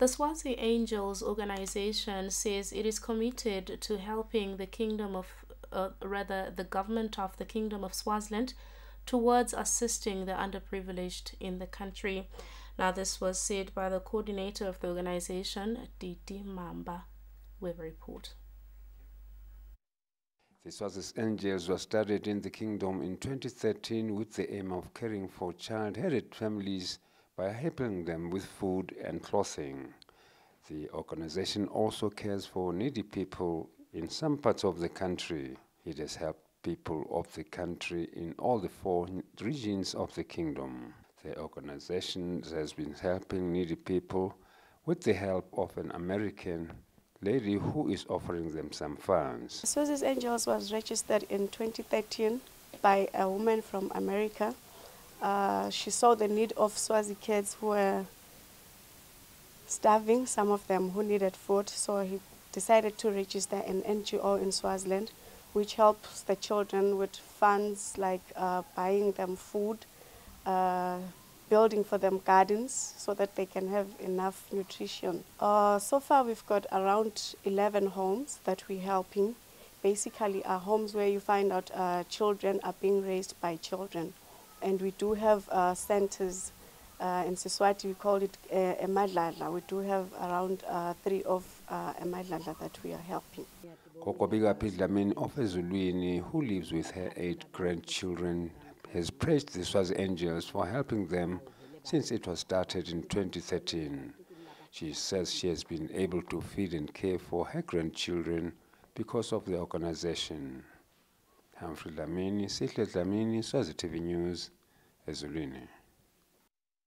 The Swazi Angels organization says it is committed to helping the the government of the Kingdom of Swaziland towards assisting the underprivileged in the country. Now, this was said by the coordinator of the organization, Titi Mamba. We report. The Swazi Angels was started in the kingdom in 2013 with the aim of caring for child-headed families by helping them with food and clothing. The organization also cares for needy people in some parts of the country. It has helped people of the country in all the 4 regions of the kingdom. The organization has been helping needy people with the help of an American lady who is offering them some funds. Swazi Angels was registered in 2013 by a woman from America. She saw the need of Swazi kids who were starving, some of them who needed food, so he decided to register an NGO in Swaziland which helps the children with funds like buying them food, building for them gardens so that they can have enough nutrition. So far we've got around 11 homes that we're helping. Basically are homes where you find out children are being raised by children. And we do have centers, in Siswati we call it a madlala. We do have around 3 of a madlala that we are helping. Kokobika Pidlamini of Ezulwini, who lives with her 8 grandchildren, has praised the Swazi Angels for helping them since it was started in 2013. She says she has been able to feed and care for her grandchildren because of the organization. Humphrey Dlamini, Sihle Dlamini, Swazi TV News, Ezulwini.